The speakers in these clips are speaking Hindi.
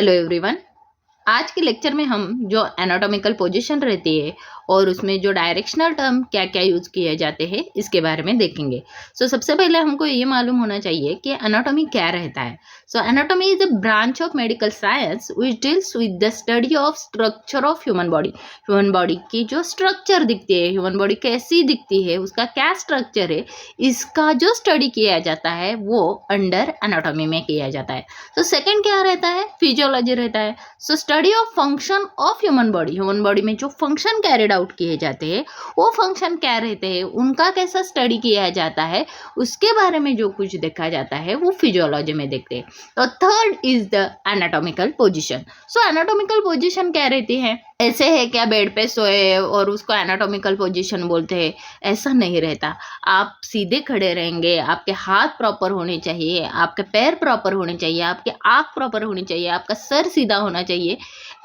Hello everyone. आज के लेक्चर में हम जो एनाटॉमिकल पोजीशन रहती है और उसमें जो डायरेक्शनल टर्म क्या क्या यूज़ किए जाते हैं इसके बारे में देखेंगे। सबसे पहले हमको ये मालूम होना चाहिए कि एनाटॉमी क्या रहता है। Anatomy is a branch of medical science which deals with the study of structure of human body. Human body की जो स्ट्रक्चर दिखती है, ह्यूमन बॉडी कैसी दिखती है, उसका क्या स्ट्रक्चर है, इसका जो स्टडी किया जाता है वो अंडर एनाटॉमी में किया जाता है। सेकंड क्या रहता है? फिजियोलॉजी रहता है। Study of function of human body. Human body में जो फंक्शन कैरिड आउट किए जाते हैं वो फंक्शन क्या रहते हैं, उनका कैसा स्टडी किया जाता है, उसके बारे में जो कुछ देखा जाता है वो फिजियोलॉजी में देखते हैं। तो third is the anatomical position. Anatomical position क्या रहती है? ऐसे है क्या बेड पे सोए और उसको एनाटॉमिकल पोजीशन बोलते हैं? ऐसा नहीं रहता। आप सीधे खड़े रहेंगे, आपके हाथ प्रॉपर होने चाहिए, आपके पैर प्रॉपर होने चाहिए, आपके आँख प्रॉपर होनी चाहिए, आपका सर सीधा होना चाहिए।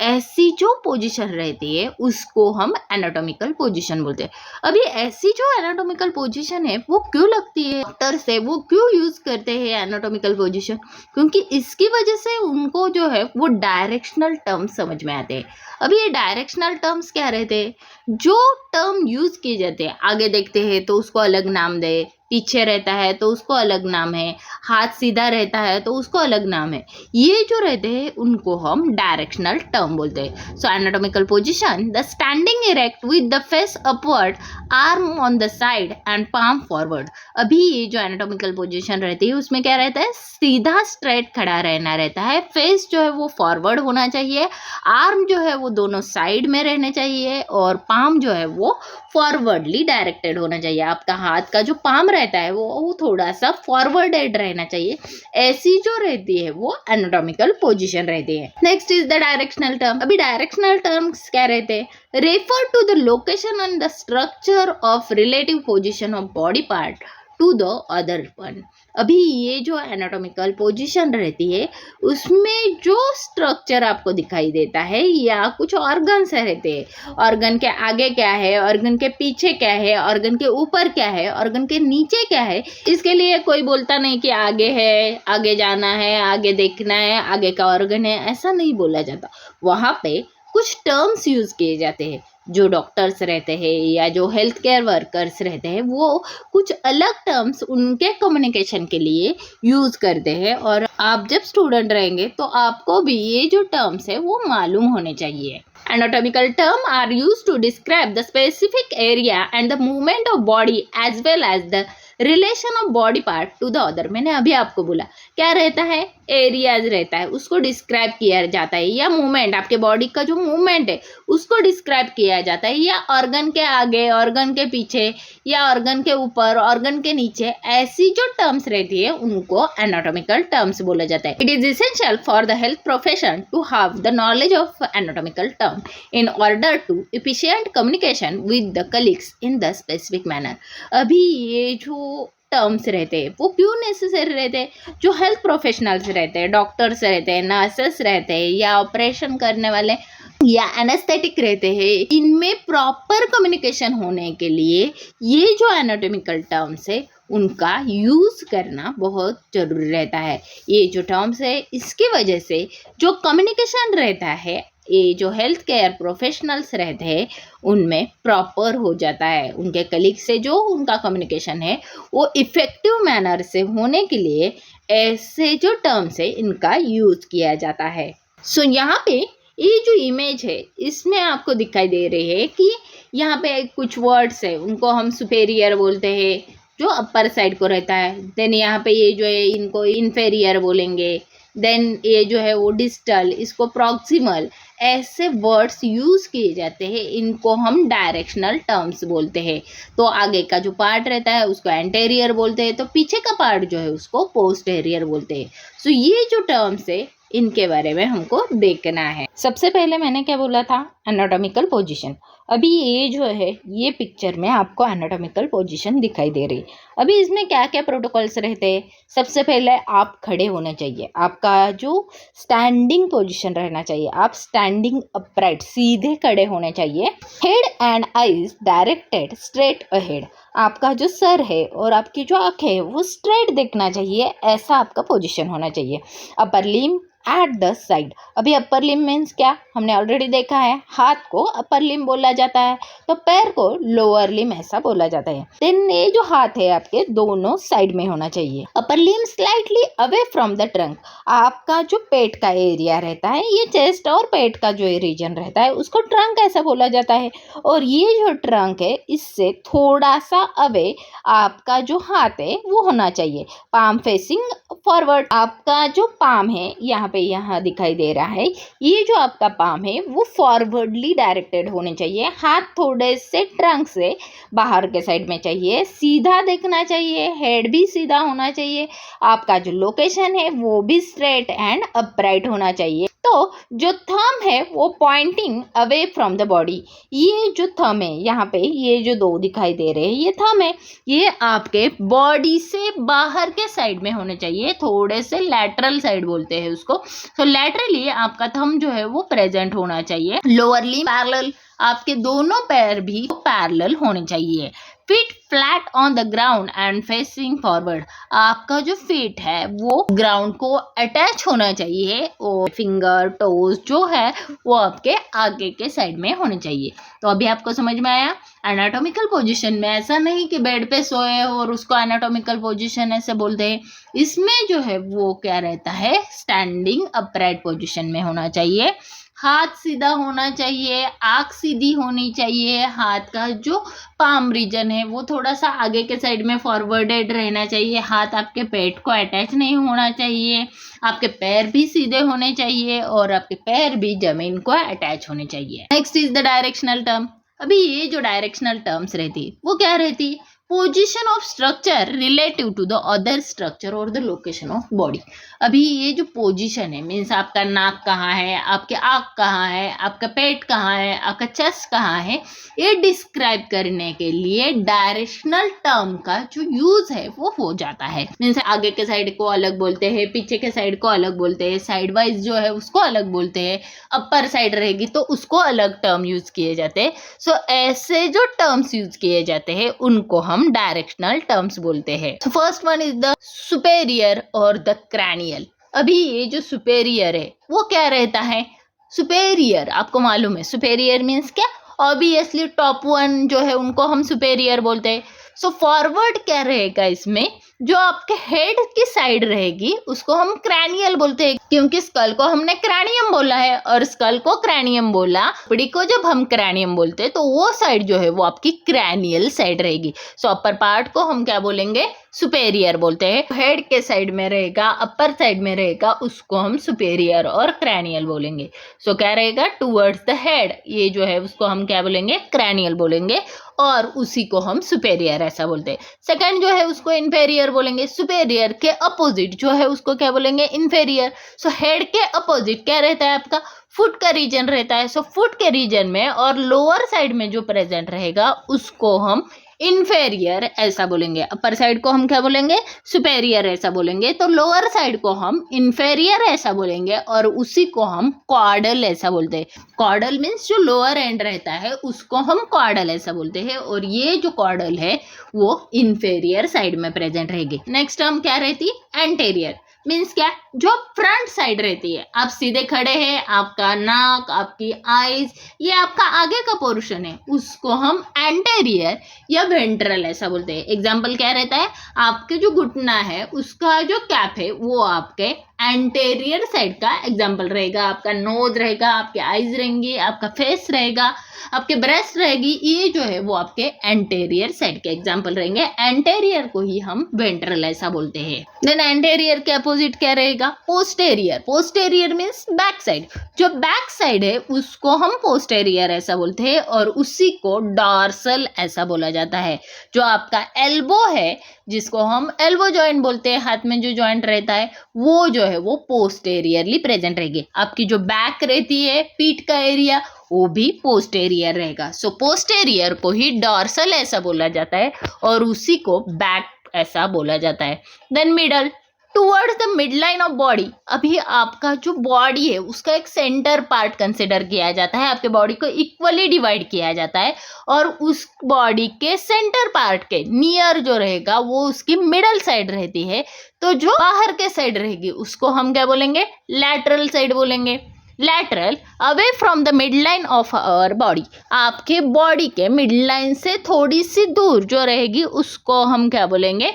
ऐसी जो पोजीशन रहती है उसको हम एनाटॉमिकल पोजीशन बोलते हैं। अभी ऐसी जो एनाटॉमिकल पोजीशन है वो क्यों लगती है डॉक्टर्स है, वो क्यों यूज करते हैं एनाटॉमिकल पोजीशन? क्योंकि इसकी वजह से उनको जो है वो डायरेक्शनल टर्म्स समझ में आते हैं। अभी ये डायरेक्शनल टर्म्स क्या रहते हैं? जो टर्म यूज किए जाते हैं, आगे देखते हैं तो उसको अलग नाम दे, पीछे रहता है तो उसको अलग नाम है, हाथ सीधा रहता है तो उसको अलग नाम है, ये जो रहते हैं उनको हम डायरेक्शनल टर्म बोलते हैं। Anatomical position, the standing erect with the face upward, arm on the side and palm forward. अभी ये जो एनाटॉमिकल पोजीशन रहती है उसमें क्या रहता है? सीधा स्ट्रेट खड़ा रहना रहता है, फेस जो है वो फॉरवर्ड होना चाहिए, आर्म जो है वो दोनों साइड में रहने चाहिए और पाम जो है वो फॉरवर्डली डायरेक्टेड होना चाहिए। आपका हाथ का जो पाम रहता है वो थोड़ा सा फॉरवर्डेड रहना चाहिए। ऐसी जो रहती है वो एनाटॉमिकल पोजीशन रहती है। Next is the directional term. अभी डायरेक्शनल टर्म्स क्या रहते हैं? Refer to the location and the structure of relative position of body part to the other one. अभी ये जो एनाटॉमिकल पोजीशन रहती है उसमें जो स्ट्रक्चर आपको दिखाई देता है या कुछ ऑर्गन्स रहते हैं, ऑर्गन के आगे क्या है, ऑर्गन के पीछे क्या है, ऑर्गन के ऊपर क्या है, ऑर्गन के नीचे क्या है, इसके लिए कोई बोलता नहीं कि आगे है, आगे जाना है, आगे देखना है, आगे का ऑर्गन है, ऐसा नहीं बोला जाता। वहाँ पे कुछ टर्म्स यूज किए जाते हैं। जो डॉक्टर्स रहते हैं या जो हेल्थ केयर वर्कर्स रहते हैं वो कुछ अलग टर्म्स उनके कम्युनिकेशन के लिए यूज करते हैं और आप जब स्टूडेंट रहेंगे तो आपको भी ये जो टर्म्स है वो मालूम होने चाहिए। Anatomical terms are used to describe the specific area and the movement of body as well as the relation of body part to the other. मैंने अभी आपको बोला क्या रहता है? एरियाज रहता है, उसको डिस्क्राइब किया जाता है, या मूवमेंट, आपके बॉडी का जो मूवमेंट है उसको डिस्क्राइब किया जाता है, या ऑर्गन के आगे, ऑर्गन के पीछे, या ऑर्गन के ऊपर, ऑर्गन के नीचे। ऐसी जो टर्म्स रहती है उनको एनाटॉमिकल टर्म्स बोला जाता है। It is essential for the health profession to have the knowledge of anatomical term in order to efficient communication with the colleagues in the specific manner. अभी ये जो टर्म्स रहते हैं वो क्यों नेसेसरी रहते हैं? जो हेल्थ प्रोफेशनल्स रहते हैं, डॉक्टर्स रहते हैं, नर्सेस रहते हैं, या ऑपरेशन करने वाले या एनेस्थेटिक रहते हैं, इनमें प्रॉपर कम्युनिकेशन होने के लिए ये जो एनाटॉमिकल टर्म्स है उनका यूज करना बहुत जरूरी रहता है। ये जो टर्म्स है इसकी वजह से जो कम्युनिकेशन रहता है, ये जो हेल्थ केयर प्रोफेशनल्स रहते हैं उनमें प्रॉपर हो जाता है। उनके कलीग से जो उनका कम्युनिकेशन है वो इफ़ेक्टिव मैनर से होने के लिए ऐसे जो टर्म्स है इनका यूज किया जाता है। यहाँ पे ये जो इमेज है इसमें आपको दिखाई दे रही है कि यहाँ पे कुछ वर्ड्स है, उनको हम सुपेरियर बोलते हैं जो अपर साइड को रहता है। देन यहाँ पे ये जो है इनको इन्फेरियर बोलेंगे। देन ये जो है वो डिस्टल, इसको प्रॉक्सिमल। ऐसे वर्ड्स यूज़ किए जाते हैं, इनको हम डायरेक्शनल टर्म्स बोलते हैं। तो आगे का जो पार्ट रहता है उसको एंटेरियर बोलते हैं, तो पीछे का पार्ट जो है उसको पोस्टेरियर बोलते हैं। ये जो टर्म्स है इनके बारे में हमको देखना है। सबसे पहले मैंने क्या बोला था? Anatomical position. अभी ये जो है ये पिक्चर में आपको एनाटॉमिकल पोजीशन दिखाई दे रही। अभी इसमें क्या क्या प्रोटोकॉल्स रहते हैं। सबसे पहले आप खड़े होने चाहिए, आपका जो स्टैंडिंग पोजीशन रहना चाहिए, आप स्टैंडिंग अपराइट सीधे खड़े होने चाहिए। Head and eyes directed straight ahead, आपका जो सर है और आपकी जो आँख है वो स्ट्रेट देखना चाहिए, ऐसा आपका पोजीशन होना चाहिए। Upper limb at the side, अभी अपर लिम्ब मीन्स क्या, हमने ऑलरेडी देखा है, हाथ को अपर लिम्ब बोला जाता है, तो पैर को लोअर लिम्ब ऐसा बोला जाता है। देन ये जो हाथ है आपके दोनों साइड में होना चाहिए। Upper limb slightly away from the trunk, आपका जो पेट का एरिया रहता है, ये चेस्ट और पेट का जो रीजन रहता है उसको ट्रंक ऐसा बोला जाता है। और ये जो ट्रंक है इससे थोड़ा सा अवे आपका जो हाथ है वो होना चाहिए। पाम फेसिंग फॉरवर्ड, आपका जो पाम है यहाँ दिखाई दे रहा है, ये जो आपका पाम है वो फॉरवर्डली डायरेक्टेड होने चाहिए। हाथ थोड़े से ट्रंक से बाहर के साइड में चाहिए, सीधा देखना चाहिए, हेड भी सीधा होना चाहिए, आपका जो लोकेशन है वो भी स्ट्रेट एंड अपराइट होना चाहिए। तो जो थंब है वो pointing away from the body, ये जो थंब है यहाँ पे ये जो दो दिखाई दे रहे हैं ये थंब है, ये आपके बॉडी से बाहर के साइड में होने चाहिए, थोड़े से लैटरल साइड बोलते हैं उसको। तो लैटरली आपका थंब जो है वो प्रेजेंट होना चाहिए। लोअर लिम्ब पैरेलल, आपके दोनों पैर भी पैरेलल होने चाहिए। Feet flat on the ground and facing forward, आपका जो फीट है वो ग्राउंड को अटैच होना चाहिए और फिंगर टोज जो है वो आपके आगे के साइड में होने चाहिए। तो अभी आपको समझ में आया। एनाटॉमिकल पोजीशन में ऐसा नहीं कि बेड पे सोए और उसको एनाटॉमिकल पोजीशन ऐसे बोलते हैं, इसमें जो है वो क्या रहता है, स्टैंडिंग अपराइट पोजीशन में होना चाहिए। हाथ सीधा होना चाहिए, आँख सीधी होनी चाहिए, हाथ का जो पाम रीजन है वो थोड़ा सा आगे के साइड में फॉरवर्डेड रहना चाहिए, हाथ आपके पेट को अटैच नहीं होना चाहिए, आपके पैर भी सीधे होने चाहिए और आपके पैर भी जमीन को अटैच होने चाहिए। Next is the directional term. अभी ये जो डायरेक्शनल टर्म्स रहती वो क्या रहती, position of structure relative to the other structure और द लोकेशन ऑफ बॉडी। अभी ये जो पोजीशन है मीन्स आपका नाक कहाँ है, आपके आँख कहाँ है, आपका पेट कहाँ है, आपका चेस्ट कहाँ है, ये डिस्क्राइब करने के लिए डायरेक्शनल टर्म का जो यूज है वो हो जाता है। मीन्स आगे के साइड को अलग बोलते हैं, पीछे के साइड को अलग बोलते हैं, साइड वाइज जो है उसको अलग बोलते हैं, अपर साइड रहेगी तो उसको अलग टर्म यूज किए जाते हैं। सो ऐसे जो टर्म्स यूज किए जाते हैं उनको हम डायरेक्शनल टर्म्स बोलते हैं। तो first one is the superior और द क्रैनियल। अभी ये जो सुपेरियर है वो क्या रहता है, सुपेरियर आपको मालूम है सुपेरियर मीन्स क्या, ऑब्वियसली टॉप वन जो है उनको हम सुपेरियर बोलते हैं। सो फॉरवर्ड क्या रहेगा, इसमें जो आपके हेड की साइड रहेगी उसको हम क्रैनियल बोलते हैं, क्योंकि स्कल को हमने क्रैनियम बोला है और स्कल को क्रैनियम बोला, बड़ी को जब हम क्रैनियम बोलते हैं तो वो साइड जो है वो आपकी क्रैनियल साइड रहेगी। सो अपर पार्ट को हम क्या बोलेंगे, सुपेरियर बोलते हैं। हेड के साइड में रहेगा, अपर साइड में रहेगा, उसको हम सुपेरियर और क्रैनियल बोलेंगे। सो क्या रहेगा, टूवर्ड्स द हेड ये जो है उसको हम क्या बोलेंगे, क्रैनियल बोलेंगे और उसी को हम सुपेरियर ऐसा बोलते हैं। सेकंड जो है उसको इन्फेरियर बोलेंगे, सुपेरियर के अपोजिट जो है उसको क्या बोलेंगे, इन्फेरियर। सो हेड के अपोजिट क्या रहता है आपका, फुट का रीजन रहता है। सो फुट के रीजन में और लोअर साइड में जो प्रेजेंट रहेगा उसको हम इन्फेरियर ऐसा बोलेंगे। अपर साइड को हम क्या बोलेंगे, सुपेरियर ऐसा बोलेंगे, तो लोअर साइड को हम इन्फेरियर ऐसा बोलेंगे और उसी को हम कॉर्डल ऐसा बोलते हैं। कॉर्डल मीन्स जो लोअर एंड रहता है उसको हम कॉर्डल ऐसा बोलते हैं और ये जो कॉर्डल है वो इन्फेरियर साइड में प्रेजेंट रहेगी। नेक्स्ट टर्म क्या रहती, एंटेरियर मीन्स क्या, जो फ्रंट साइड रहती है, आप सीधे खड़े हैं, आपका नाक, आपकी आईज, ये आपका आगे का पोर्शन है, उसको हम एंटेरियर या वेंट्रल ऐसा बोलते हैं। एग्जाम्पल क्या रहता है, आपके जो घुटना है उसका जो कैप है वो आपके एंटेरियर साइड का एग्जाम्पल रहेगा, आपका नोज रहेगा, आपके आईज रहेंगी, आपका फेस रहेगा, आपके ब्रेस्ट रहेगी, ये जो है वो आपके एंटेरियर साइड के एग्जाम्पल रहेंगे। एंटेरियर को ही हम वेंट्रल ऐसा बोलते हैं। देन एंटेरियर के अपोजिट क्या रहेगा, posterior. Posterior means back side, जो बैक साइड है उसको हम पोस्टेरियर ऐसा बोलते हैं और उसी को डॉर्सल ऐसा बोला जाता है। जो आपका एल्बो है जिसको हम एल्बो जॉइंट बोलते हैं, हाथ में जो जॉइंट रहता है वो जो है वो पोस्टेरियरली प्रेजेंट रहेगी। आपकी जो बैक रहती है, पीठ का एरिया, वो भी पोस्टेरियर रहेगा। सो पोस्टेरियर को ही डॉर्सल ऐसा बोला जाता है और उसी को बैक ऐसा बोला जाता है। Then middle, towards the mid line of body. अभी आपका जो बॉडी है उसका एक सेंटर पार्ट कंसिडर किया जाता है, आपके बॉडी को इक्वली डिवाइड किया जाता है और उस बॉडी के सेंटर पार्ट के नियर जो रहेगा वो उसकी मिडल साइड रहती है। तो जो बाहर के साइड रहेगी उसको हम क्या बोलेंगे, लैटरल साइड बोलेंगे। Lateral, away from the mid line of our body, आपके बॉडी के मिड लाइन से थोड़ी सी दूर जो रहेगी उसको हम क्या बोलेंगे,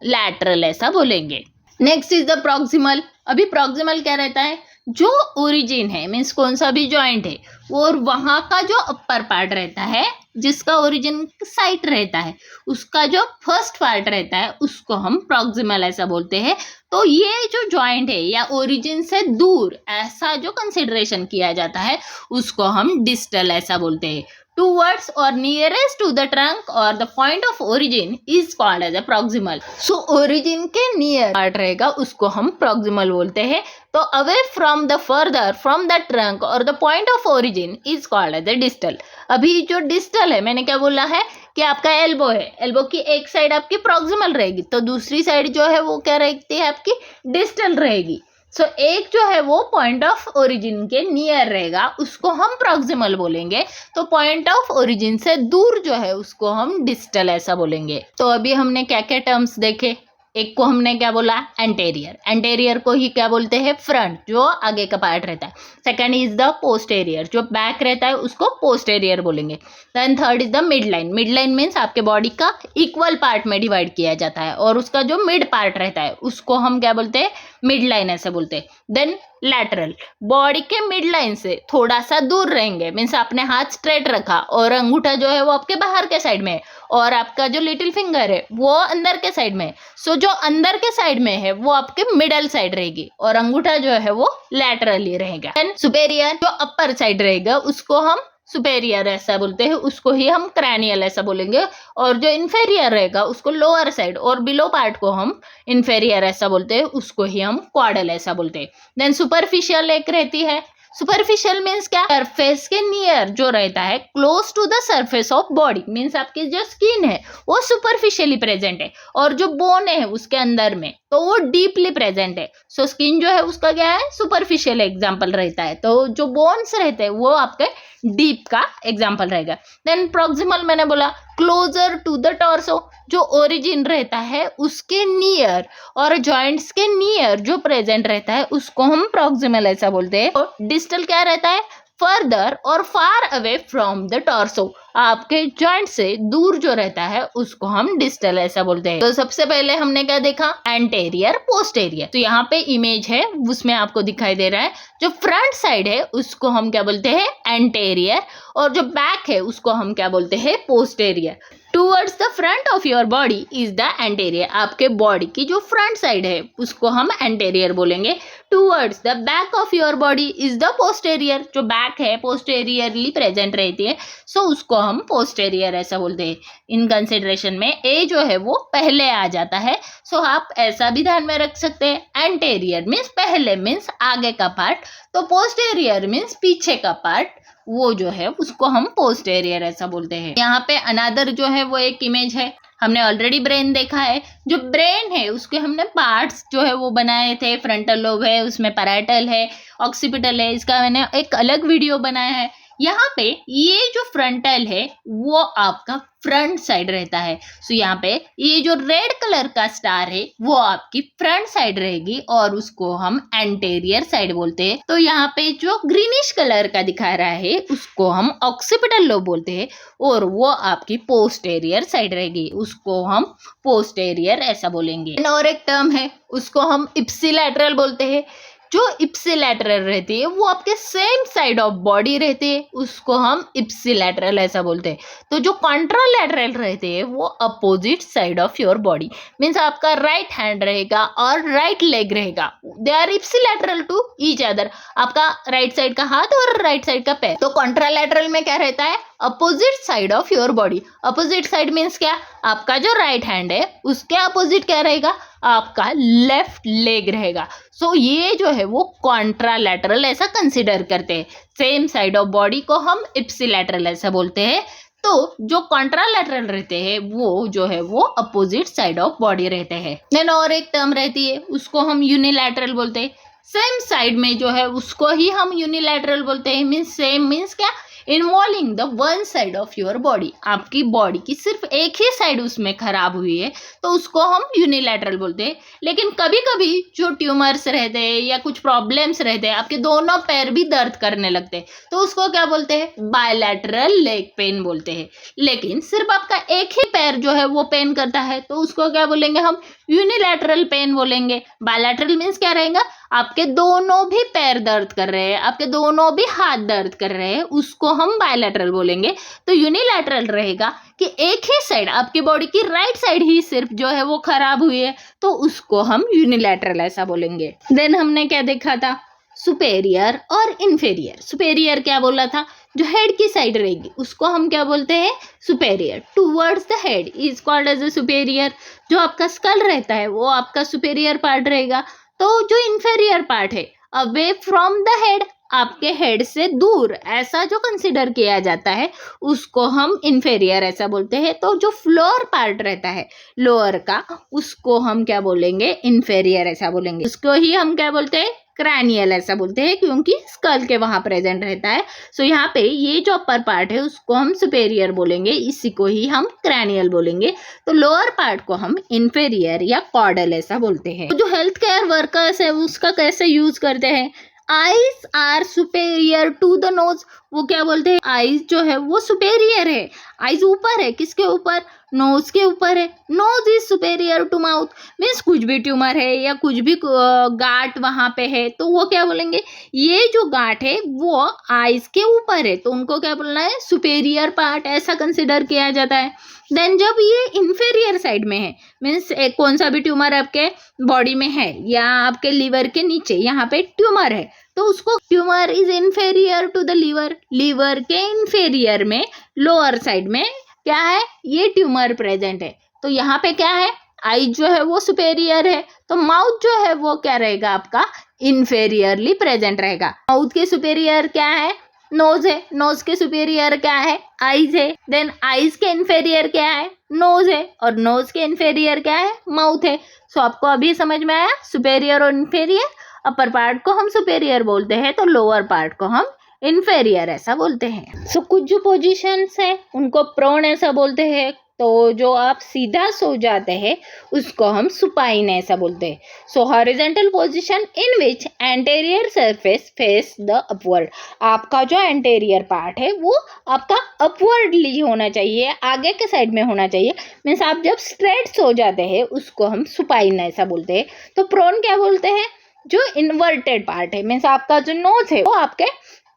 लैटरल ऐसा बोलेंगे। Next is the proximal. अभी प्रॉक्सिमल क्या रहता है, जो ओरिजिन है मीन्स कौन सा भी जॉइंट है वो वहाँ का जो अपर पार्ट रहता है जिसका ओरिजिन साइट रहता है उसका जो फर्स्ट पार्ट रहता है उसको हम प्रॉक्सिमल ऐसा बोलते हैं। तो ये जो जॉइंट है या ओरिजिन से दूर ऐसा जो कंसिडरेशन किया जाता है उसको हम डिस्टल ऐसा बोलते हैं। Towards or nearest to the trunk or the point of origin is called as a proximal. So origin के near part रहेगा उसको हम proximal बोलते हैं। तो away from the further from the trunk or the point of origin is called as a distal. अभी जो distal है मैंने क्या बोला है कि आपका एल्बो है, एल्बो की एक साइड आपकी proximal रहेगी तो दूसरी साइड जो है वो क्या रहती है आपकी distal रहेगी। सो एक जो है वो पॉइंट ऑफ ओरिजिन के नियर रहेगा उसको हम प्रॉक्सिमल बोलेंगे। तो पॉइंट ऑफ ओरिजिन से दूर जो है उसको हम डिस्टल ऐसा बोलेंगे। तो अभी हमने क्या क्या टर्म्स देखे, एक को हमने क्या बोला एंटेरियर, एंटेरियर को ही क्या बोलते हैं फ्रंट जो आगे का पार्ट रहता है। सेकंड इज द पोस्टेरियर, जो बैक रहता है उसको पोस्टेरियर बोलेंगे। Then third is the mid line, mid line means आपके बॉडी का इक्वल पार्ट में डिवाइड किया जाता है और उसका जो मिड पार्ट रहता है उसको हम क्या बोलते हैं, मिड लाइन ऐसे बोलते हैं। देन लैटरल, बॉडी के मिड लाइन से थोड़ा सा दूर रहेंगे मीन्स आपने हाथ स्ट्रेट रखा और अंगूठा जो है वो आपके बाहर के साइड में है और आपका जो लिटिल फिंगर है वो अंदर के साइड में है। सो जो अंदर के साइड में है वो आपके मिडल साइड रहेगी और अंगूठा जो है वो लैटरली रहेगा। देन सुपेरियर, जो अपर साइड रहेगा उसको हम सुपेरियर ऐसा बोलते हैं, उसको ही हम क्रैनियल ऐसा बोलेंगे और जो इन्फेरियर रहेगा उसको लोअर साइड और बिलो पार्ट को हम इन्फेरियर ऐसा बोलते हैं, उसको ही हम क्वाडल ऐसा बोलते हैं। देन सुपरफिशियल एक रहती है, सुपरफिशियल मीन्स क्या, सरफेस के नियर जो रहता है, close to the surface of body means आपकी जो स्किन है वो सुपरफिशियली प्रेजेंट है और जो बोन है उसके अंदर में तो वो डीपली प्रेजेंट है। सो स्किन जो है उसका क्या है, सुपरफिशियल एग्जाम्पल रहता है, तो जो बोन्स रहते हैं वो आपके डीप का एग्जाम्पल रहेगा। देन प्रॉक्सिमल मैंने बोला क्लोजर टू द टॉर्सो, जो ओरिजिन रहता है उसके नियर और जॉइंट्स के नियर जो प्रेजेंट रहता है उसको हम प्रॉक्सिमल ऐसा बोलते हैं। और डिस्टल क्या रहता है, फर्दर और far away from the torso, आपके जॉइंट से दूर जो रहता है उसको हम डिस्टल ऐसा बोलते हैं। तो सबसे पहले हमने क्या देखा, एंटेरियर पोस्टेरियर। तो यहाँ पे इमेज है उसमें आपको दिखाई दे रहा है जो फ्रंट साइड है उसको हम क्या बोलते हैं, एंटेरियर, और जो बैक है उसको हम क्या बोलते हैं, posterior. Towards the front of your body is the anterior, आपके बॉडी की जो फ्रंट साइड है उसको हम एंटेरियर बोलेंगे। Towards the back of your body is the posterior, जो बैक है पोस्टेरियरली प्रेजेंट रहती है सो उसको हम पोस्टेरियर ऐसा बोलते हैं। इन कंसिडरेशन में ए जो है वो पहले आ जाता है, सो आप ऐसा भी ध्यान में रख सकते हैं, एंटेरियर मीन्स पहले मीन्स आगे का पार्ट, तो पोस्टेरियर मीन्स पीछे का पार्ट, वो जो है उसको हम पोस्टेरियर ऐसा बोलते हैं। यहाँ पे अनदर जो है वो एक इमेज है, हमने ऑलरेडी ब्रेन देखा है, जो ब्रेन है उसके हमने पार्ट्स जो है वो बनाए थे, फ्रंटल लोब है उसमें, पैराइटल है, ऑक्सीपिटल है, इसका मैंने एक अलग वीडियो बनाया है। यहाँ पे ये जो फ्रंटल है वो आपका फ्रंट साइड रहता है, सो यहाँ पे ये जो रेड कलर का स्टार है वो आपकी फ्रंट साइड रहेगी और उसको हम एंटेरियर साइड बोलते हैं। तो यहाँ पे जो ग्रीनिश कलर का दिखा रहा है उसको हम ऑक्सीपिटल लोब बोलते हैं और वो आपकी पोस्टेरियर साइड रहेगी, उसको हम पोस्टेरियर ऐसा बोलेंगे। और एक टर्म है उसको हम इप्सिलैटरल बोलते हैं, जो इप्सिलैटरल रहती है वो आपके सेम साइड ऑफ बॉडी रहती है, उसको हम इप्सिलैटरल ऐसा बोलते हैं। तो जो कॉन्ट्रालैटरल रहते हैं वो opposite side of your body means आपका राइट हैंड रहेगा और राइट लेग रहेगा, they are ipsilateral to each other, आपका राइट साइड का हाथ और राइट साइड का पैर। तो कॉन्ट्रालैटरल में क्या रहता है, opposite side of your body. Opposite side means क्या, आपका जो राइट हैंड है उसके अपोजिट क्या रहेगा, आपका लेफ्ट लेग रहेगा। सो ये जो है वो कॉन्ट्रालैटरल ऐसा कंसिडर करते हैं। सेम साइड ऑफ बॉडी को हम इप्सिलैटरल ऐसा बोलते हैं। तो जो कॉन्ट्रालैटरल रहते हैं वो जो है वो अपोजिट साइड ऑफ बॉडी रहते हैं। देन और एक टर्म रहती है उसको हम यूनिलैटरल बोलते हैं। सेम साइड में जो है उसको ही हम यूनिलैटरल बोलते हैं। मीन्स सेम मीन्स क्या, involving the one side of your body. आपकी बॉडी की सिर्फ एक ही साइड उसमें खराब हुई है तो उसको हम यूनिलैटरल बोलते हैं। लेकिन कभी कभी जो ट्यूमर्स रहते हैं या कुछ प्रॉब्लम्स रहते हैं, आपके दोनों पैर भी दर्द करने लगते हैं, तो उसको क्या बोलते हैं, बायलैटरल लेग पेन बोलते हैं। लेकिन सिर्फ आपका एक ही पैर जो है वो पेन करता है तो उसको क्या बोलेंगे, हम यूनिलैटरल पेन बोलेंगे। बायलैटरल मीन्स क्या रहेगा, आपके दोनों भी पैर दर्द कर रहे हैं, आपके दोनों भी हाथ दर्द कर रहे हैं, उसको हम बायलैटरल बोलेंगे। तो यूनिलैटरल रहेगा कि एक ही साइड, आपकी बॉडी की राइट साइड ही सिर्फ जो है वो खराब हुई है तो उसको हम यूनिलैटरल ऐसा बोलेंगे। देन हमने क्या देखा था, सुपेरियर और इन्फेरियर। सुपेरियर क्या बोला था, जो हेड की साइड रहेगी उसको हम क्या बोलते हैं, superior. Towards the head is called as a superior. जो आपका स्कल रहता है वो आपका सुपेरियर पार्ट रहेगा। तो जो इन्फेरियर पार्ट है, अवे फ्रॉम द हेड, आपके हेड से दूर ऐसा जो कंसिडर किया जाता है उसको हम इन्फेरियर ऐसा बोलते हैं। तो जो फ्लोर पार्ट रहता है लोअर का उसको हम क्या बोलेंगे, इन्फेरियर ऐसा बोलेंगे। उसको ही हम क्या बोलते हैं, क्रैनियल ऐसा बोलते हैं, क्योंकि स्कल के वहाँ प्रेजेंट रहता है। सो यहाँ पे ये जो अपर पार्ट है उसको हम सुपेरियर बोलेंगे, इसी को ही हम क्रैनियल बोलेंगे। तो लोअर पार्ट को हम इन्फेरियर या कॉर्डल ऐसा बोलते हैं। तो जो हेल्थ केयर वर्कर्स है उसका कैसे यूज करते हैं, eyes are superior to the nose. वो क्या बोलते हैं, आईज जो है वो सुपेरियर है। आईज ऊपर है, किसके ऊपर, नोज के ऊपर है। Nose is superior to mouth. Means कुछ भी ट्यूमर है या कुछ भी गांठ वहां पे है तो वो क्या बोलेंगे, ये जो गांठ है वो आईज के ऊपर है तो उनको क्या बोलना है, सुपेरियर पार्ट ऐसा कंसिडर किया जाता है। देन जब ये इन्फेरियर साइड में है, मीन्स कौन सा भी ट्यूमर आपके बॉडी में है या आपके लीवर के नीचे यहाँ पे ट्यूमर है तो उसको, tumour is inferior to the liver. Liver के इन्फेरियर में लोअर साइड में क्या है, ये ट्यूमर प्रेजेंट है। तो यहाँ पे क्या है, आई जो है वो सुपेरियर है तो माउथ जो है वो क्या रहेगा, आपका इन्फेरियरली प्रेजेंट रहेगा। माउथ के सुपेरियर क्या है, नोज है। नोज के सुपेरियर क्या है, आईज है। देन आईज के इन्फेरियर क्या है, नोज है। और नोज के इन्फेरियर क्या है, माउथ है। सो आपको अभी समझ में आया, सुपेरियर और इन्फेरियर। अपर पार्ट को हम सुपेरियर बोलते हैं तो लोअर पार्ट को हम इन्फेरियर ऐसा बोलते हैं। सो कुछ जो पोजीशंस है उनको प्रोन ऐसा बोलते हैं। तो जो आप सीधा सो जाते हैं उसको हम सुपाइन ऐसा बोलते हैं। सो horizontal position in which anterior surface face the upward. आपका जो एंटेरियर पार्ट है वो आपका अपवर्डली होना चाहिए, आगे के साइड में होना चाहिए। मीन्स आप जब स्ट्रेट सो जाते हैं उसको हम सुपाइन ऐसा बोलते हैं। तो प्रोन क्या बोलते हैं, जो इन्वर्टेड पार्ट है, मीन्स आपका जो नोज है वो आपके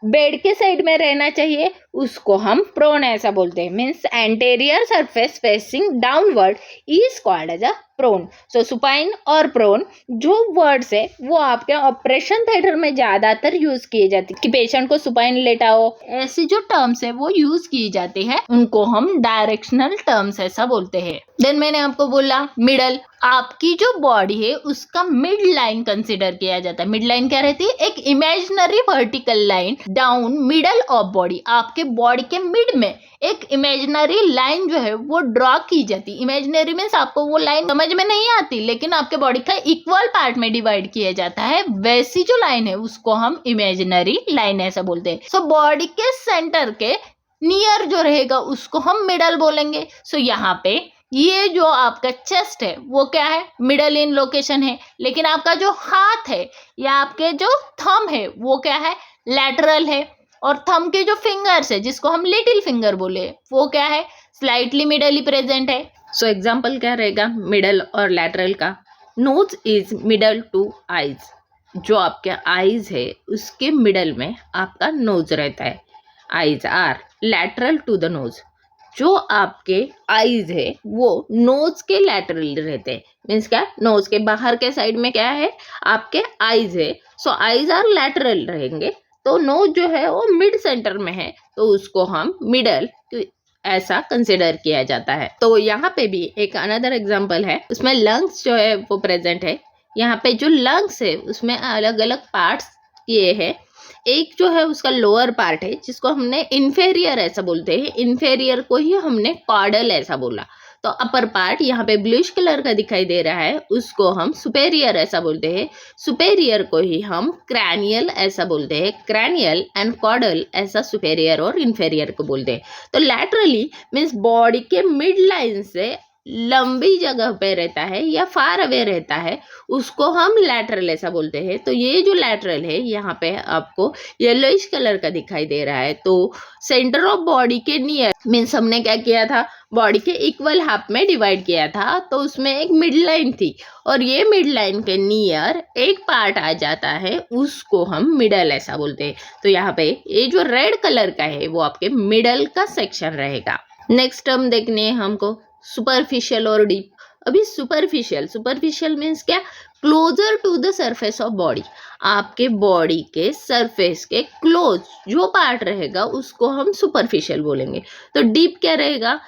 बेड के साइड में रहना चाहिए, उसको हम प्रोन ऐसा बोलते हैं। Means anterior surface facing downward is called as a prone. So supine और प्रोन जो वर्ड्स है वो आपके ऑपरेशन थिएटर में ज्यादातर यूज किए जाते हैं कि पेशेंट को सुपाइन लेटाओ, ऐसे जो टर्म्स है वो यूज किए जाते हैं, उनको हम डायरेक्शनल टर्म्स ऐसा बोलते हैं। देन मैंने आपको बोला मिडल, आपकी जो बॉडी है उसका मिड लाइन कंसिडर किया जाता है। मिड लाइन क्या रहती है, एक imaginary vertical line down middle of body. आपके बॉडी के मिड में एक इमेजिनरी लाइन जो है वो ड्रॉ की जाती है। इमेजिनरी मीन्स आपको वो लाइन समझ में नहीं आती लेकिन आपके बॉडी का इक्वल पार्ट में डिवाइड किया जाता है, वैसी जो लाइन है उसको हम इमेजिनरी लाइन ऐसा बोलते हैं। सो बॉडी के सेंटर के नियर जो रहेगा उसको हम मिडल बोलेंगे। सो यहाँ पे ये जो आपका चेस्ट है वो क्या है, मिडल इन लोकेशन है। लेकिन आपका जो हाथ है या आपके जो थंब है वो क्या है, लैटरल है। और थंब के जो फिंगर्स है जिसको हम लिटिल फिंगर बोले वो क्या है, स्लाइटली मिडल ही प्रेजेंट है। सो एग्जाम्पल क्या रहेगा मिडल और लैटरल का, nose is middle to eyes. जो आपके आईज है उसके मिडल में आपका नोज रहता है। Eyes are lateral to the nose. जो आपके आईज है वो नोज के लैटरल रहते हैं। मीन्स क्या, नोज के बाहर के साइड में क्या है, आपके आईज है। सो आईज आर लैटरल रहेंगे तो नोज जो है वो मिड सेंटर में है, तो उसको हम मिडल ऐसा कंसिडर किया जाता है। तो यहाँ पे भी एक अनदर एग्जांपल है, उसमें लंग्स जो है वो प्रेजेंट है। यहाँ पे जो लंग्स है उसमें अलग अलग पार्ट्स किए हैं। एक जो है उसका लोअर पार्ट है जिसको हमने इन्फेरियर ऐसा बोलते हैं, इन्फेरियर को ही हमने कॉर्डल ऐसा बोला। तो अपर पार्ट यहाँ पे ब्लूइश कलर का दिखाई दे रहा है, उसको हम सुपेरियर ऐसा बोलते हैं। सुपेरियर को ही हम क्रैनियल ऐसा बोलते हैं। क्रैनियल एंड कॉर्डल ऐसा सुपेरियर और इन्फेरियर को बोलते हैं। तो लैटरली मीन्स बॉडी के मिड लाइन से लंबी जगह पे रहता है या फार अवे रहता है, उसको हम लैटरल ऐसा बोलते हैं। तो ये जो लैटरल है यहाँ पे आपको येलोइश कलर का दिखाई दे रहा है। तो सेंटर ऑफ बॉडी के नियर मीन्स हमने क्या किया था, बॉडी के इक्वल हाफ में डिवाइड किया था, तो उसमें एक मिड लाइन थी और ये मिड लाइन के नियर एक पार्ट आ जाता है, उसको हम मिडल ऐसा बोलते हैं। तो यहाँ पे ये जो रेड कलर का है वो आपके मिडल का सेक्शन रहेगा। नेक्स्ट टर्म देखने हैं हमको सुपरफिशियल और डीप। अभी सुपरफिशियल मीन्स क्या, closer to the surface of body. आपके बॉडी के सरफेस के क्लोज जो पार्ट रहेगा उसको हम सुपरफिशियल बोलेंगे। तो डीप क्या रहेगा,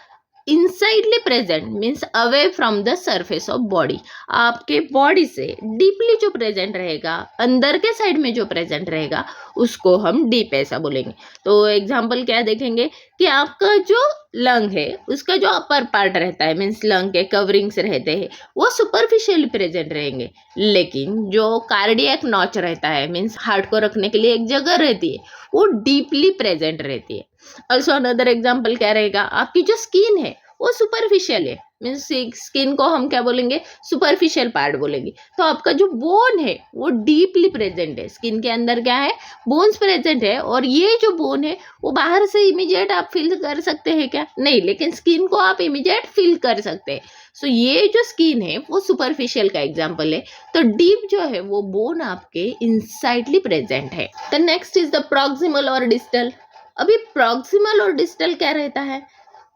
insidely present means away from the surface of body. आपके बॉडी से डीपली जो प्रेजेंट रहेगा, अंदर के साइड में जो प्रेजेंट रहेगा, उसको हम डीप ऐसा बोलेंगे। तो एग्जांपल क्या देखेंगे कि आपका जो लंग है उसका जो अपर पार्ट रहता है मीन्स लंग के कवरिंग्स रहते हैं वो सुपरफिशियली प्रेजेंट रहेंगे, लेकिन जो कार्डियक नॉच रहता है मीन्स हार्ट को रखने के लिए एक जगह रहती है वो डीपली प्रेजेंट रहती है। ऑल्सो अनदर एग्जाम्पल क्या रहेगा, आपकी जो स्किन है वो सुपरफिशियल है मीन्स स्किन को हम क्या बोलेंगे, सुपरफिशियल पार्ट बोलेंगे। तो आपका जो बोन है वो डीपली प्रेजेंट है, स्किन के अंदर क्या है, बोन्स प्रेजेंट है, और ये जो बोन है वो बाहर से इमीडिएट आप फील कर सकते हैं क्या, नहीं, लेकिन स्किन को आप इमीडिएट फील कर सकते हैं। सो ये जो स्किन है वो सुपरफिशियल का एग्जाम्पल है। तो डीप जो है वो बोन आपके इनसाइडली प्रेजेंट है। The next is the proximal और डिस्टल। अभी प्रॉक्सिमल और डिस्टल क्या रहता है,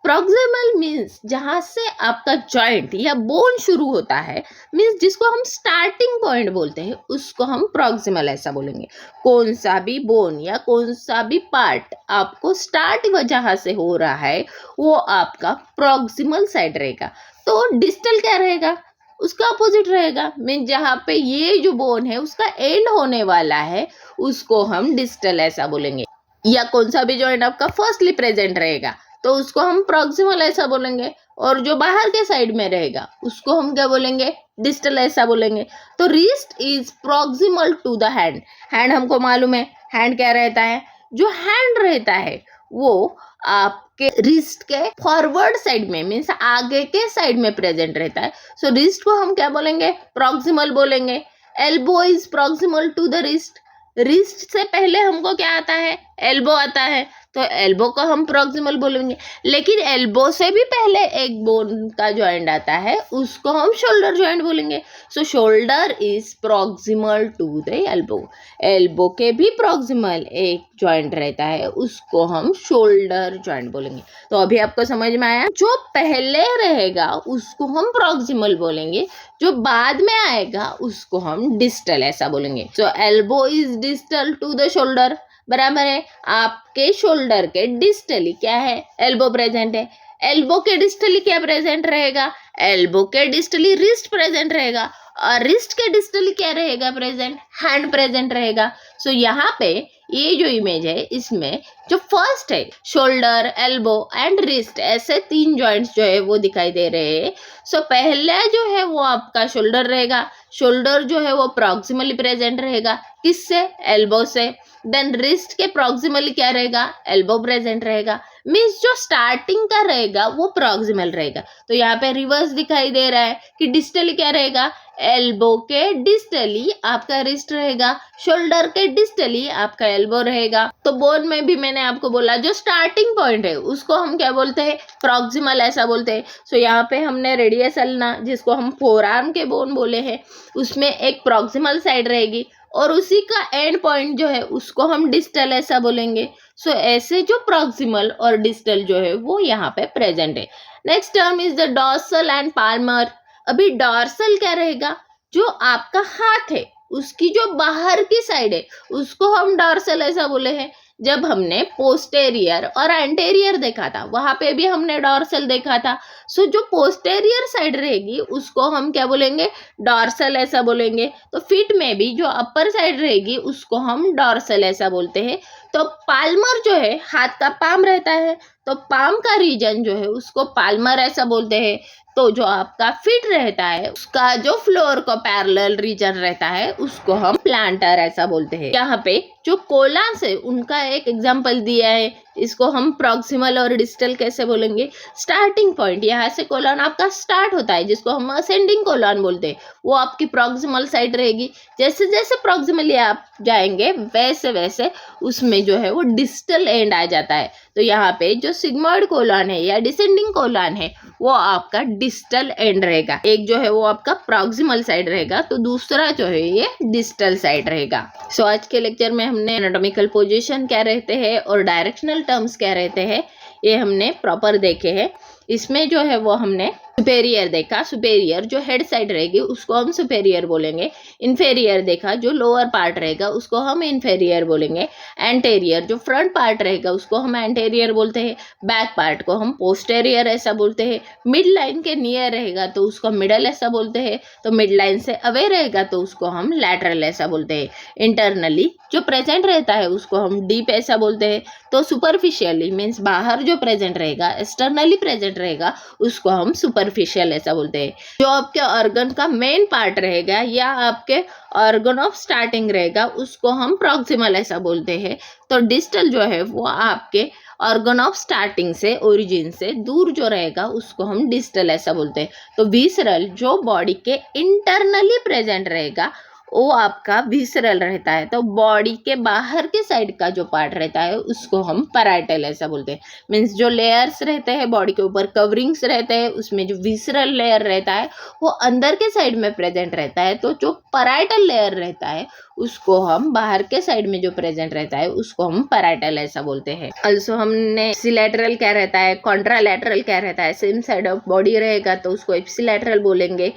प्रॉक्सिमल मीन्स जहां से आपका जॉइंट या बोन शुरू होता है मीन्स जिसको हम स्टार्टिंग पॉइंट बोलते हैं, उसको हम प्रॉक्सिमल ऐसा बोलेंगे। कौन सा भी बोन या कौन सा भी पार्ट आपको स्टार्ट जहां से हो रहा है वो आपका प्रॉक्सिमल साइड रहेगा। तो डिस्टल क्या रहेगा, उसका अपोजिट रहेगा मीन जहाँ पे ये जो बोन है उसका एंड होने वाला है उसको हम डिस्टल ऐसा बोलेंगे। या कौन सा भी जॉइंट आपका फर्स्टली प्रेजेंट रहेगा तो उसको हम प्रॉक्सिमल ऐसा बोलेंगे, और जो बाहर के साइड में रहेगा उसको हम क्या बोलेंगे, डिस्टल ऐसा बोलेंगे। तो wrist is proximal to the hand. Hand हमको मालूम है, हैंड क्या रहता है, जो हैंड रहता है वो आपके रिस्ट के फॉरवर्ड साइड में मीन्स आगे के साइड में प्रेजेंट रहता है। सो रिस्ट को हम क्या बोलेंगे, प्रॉक्सिमल बोलेंगे। Elbow is proximal to the wrist. Wrist से पहले हमको क्या आता है, एल्बो आता है, तो एल्बो को हम प्रॉक्सिमल बोलेंगे। लेकिन एल्बो से भी पहले एक बोन का जॉइंट आता है उसको हम शोल्डर जॉइंट बोलेंगे। So shoulder is proximal to the elbow. Elbow के भी प्रॉक्सिमल एक जॉइंट रहता है उसको हम शोल्डर जॉइंट बोलेंगे। तो अभी आपको समझ में आया, जो पहले रहेगा उसको हम प्रॉक्सिमल बोलेंगे, जो बाद में आएगा उसको हम डिस्टल ऐसा बोलेंगे। So elbow is distal to the shoulder, बराबर है। आपके शोल्डर के डिस्टली क्या है, एल्बो प्रेजेंट है। एल्बो के डिस्टली क्या प्रेजेंट रहेगा, एल्बो के डिस्टली रिस्ट प्रेजेंट रहेगा, और रिस्ट के डिस्टली क्या रहेगा प्रेजेंट, हैंड प्रेजेंट रहेगा। सो यहाँ पे ये जो इमेज है इसमें जो फर्स्ट है शोल्डर, एल्बो एंड रिस्ट, ऐसे तीन जॉइंट्स जो है वो दिखाई दे रहे हैं। सो पहला जो है वो आपका शोल्डर रहेगा, शोल्डर जो है वो प्रॉक्सिमली प्रेजेंट रहेगा, किससे, एल्बो से। देन रिस्ट के प्रॉक्सिमली क्या रहेगा, एल्बो प्रेजेंट रहेगा, मीन्स जो स्टार्टिंग का रहेगा वो प्रॉक्सिमल रहेगा। तो यहाँ पे रिवर्स दिखाई दे रहा है कि डिस्टली क्या रहेगा, एल्बो के डिस्टली आपका रिस्ट रहेगा, शोल्डर के डिस्टली आपका एल्बो रहेगा। तो बोन में भी मैंने आपको बोला जो स्टार्टिंग पॉइंट है उसको हम क्या बोलते हैं, प्रॉक्सिमल ऐसा बोलते हैं। सो यहाँ पे हमने रेडियस अल्ना जिसको हम फोरआर्म के बोन बोले हैं उसमें एक प्रॉक्सिमल साइड रहेगी, और उसी का एंड पॉइंट जो है उसको हम डिस्टल ऐसा बोलेंगे। सो ऐसे जो प्रॉक्सिमल और डिस्टल जो है वो यहाँ पे प्रेजेंट है। Next term is the dorsal and Palmer. अभी डॉर्सल क्या रहेगा, जो आपका हाथ है उसकी जो बाहर की साइड है उसको हम डॉर्सल ऐसा बोले हैं। जब हमने पोस्टेरियर और एंटेरियर देखा था वहां पे भी हमने डॉर्सल देखा था। सो जो पोस्टेरियर साइड रहेगी उसको हम क्या बोलेंगे, डॉर्सल ऐसा बोलेंगे। तो फीट में भी जो अपर साइड रहेगी उसको हम डॉर्सल ऐसा बोलते हैं। तो पाल्मर जो है हाथ का पाम रहता है, तो पाम का रीजन जो है उसको पाल्मर ऐसा बोलते हैं। तो जो आपका फीट रहता है उसका जो फ्लोर को पैरेलल रीजन रहता है उसको हम प्लांटर ऐसा बोलते हैं। यहाँ पे जो कोलान्स है उनका एक एग्जांपल दिया है, इसको हम प्रॉक्सिमल और डिस्टल कैसे बोलेंगे। स्टार्टिंग पॉइंट यहाँ से कोलन आपका स्टार्ट होता है जिसको हम असेंडिंग कोलन बोलते हैं, वो आपकी प्रॉक्सिमल साइड रहेगी। जैसे जैसे प्रॉक्सिमली आप जाएंगे वैसे वैसे उसमें जो है वो डिस्टल एंड आ जाता है। तो यहाँ पे जो सिग्मॉइड कोलन है या डिसेंडिंग कोलन है वो आपका डिस्टल एंड रहेगा। एक जो है वो आपका प्रॉक्सिमल साइड रहेगा तो दूसरा जो है ये डिस्टल साइड रहेगा। सो आज के लेक्चर में हमने एनाटॉमिकल पोजीशन क्या रहते हैं और डायरेक्शनल टर्म्स क्या रहते हैं ये हमने प्रॉपर देखे हैं। इसमें जो है वो हमने सुपेरियर देखा, सुपेरियर जो हेड साइड रहेगी उसको हम सुपेरियर बोलेंगे। इन्फेरियर देखा, जो लोअर पार्ट रहेगा उसको हम इन्फेरियर बोलेंगे। एंटेरियर जो फ्रंट पार्ट रहेगा उसको हम एंटेरियर बोलते हैं। बैक पार्ट को हम पोस्टेरियर ऐसा बोलते हैं। मिड लाइन के नियर रहेगा तो उसको मिडल ऐसा बोलते हैं। तो मिड लाइन से अवे रहेगा तो उसको हम लैटरल ऐसा बोलते हैं। इंटरनली जो प्रेजेंट रहता है उसको हम डीप ऐसा बोलते हैं। तो सुपरफिशियली मीन्स बाहर जो प्रेजेंट रहेगा, एक्सटर्नली प्रेजेंट रहेगा उसको हम सुपरफिशियल ऐसा बोलते हैं। जो आपके ऑर्गन का मेन पार्ट रहेगा या आपके ऑर्गन ऑफ स्टार्टिंग रहेगा उसको हम प्रॉक्सिमल ऐसा बोलते हैं। तो डिस्टल जो है वो आपके ऑर्गन ऑफ स्टार्टिंग से, ओरिजिन से दूर जो रहेगा उसको हम डिस्टल ऐसा बोलते हैं। तो विसरल जो बॉडी के इंटरनली प्रेजेंट रहेगा वो आपका विसरल रहता है। तो बॉडी के बाहर के साइड का जो पार्ट रहता है उसको हम पैराइटल ऐसा बोलते हैं। मीन्स जो लेयर्स रहते हैं बॉडी के ऊपर, कवरिंग्स रहते हैं, उसमें जो विसरल लेयर रहता है वो अंदर के साइड में प्रेजेंट रहता है। तो जो पैराइटल लेयर रहता है उसको हम बाहर के साइड में जो प्रेजेंट रहता है उसको हम पैराइटल ऐसा बोलते हैं। ऑल्सो हमने इप्सिलैटरल क्या रहता है, कॉन्ट्रालैटरल क्या रहता है। सेम साइड ऑफ बॉडी रहेगा तो उसको इप्सिलैटरल बोलेंगे।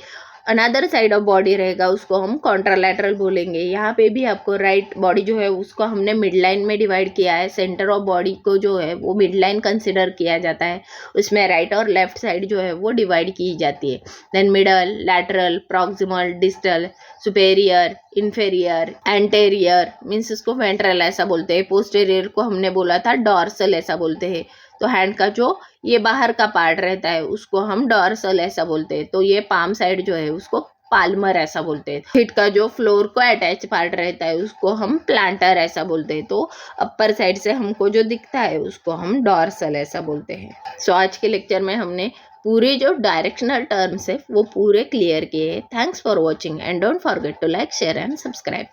अनदर साइड ऑफ बॉडी रहेगा उसको हम कॉन्ट्रालैटरल बोलेंगे। यहाँ पे भी आपको राइट बॉडी जो है उसको हमने मिड लाइन में डिवाइड किया है। सेंटर ऑफ बॉडी को जो है वो मिड लाइन कंसिडर किया जाता है, उसमें राइट और लेफ्ट साइड जो है वो डिवाइड की जाती है। Then middle, lateral, proximal, distal, superior, inferior, anterior means इसको वेंट्रल ऐसा बोलते हैं। पोस्टेरियर को हमने बोला था डॉर्सल ऐसा बोलते हैं। तो हैंड का जो ये बाहर का पार्ट रहता है उसको हम डॉर्सल ऐसा बोलते हैं। तो ये पाम साइड जो है उसको पाल्मर ऐसा बोलते हैं। फीट का जो फ्लोर को अटैच पार्ट रहता है उसको हम प्लांटर ऐसा बोलते हैं। तो अपर साइड से हमको जो दिखता है उसको हम डॉर्सल ऐसा बोलते हैं। सो आज के लेक्चर में हमने पूरे जो डायरेक्शनल टर्म्स है वो पूरे क्लियर किए। Thanks for watching and don't forget to like, share and subscribe.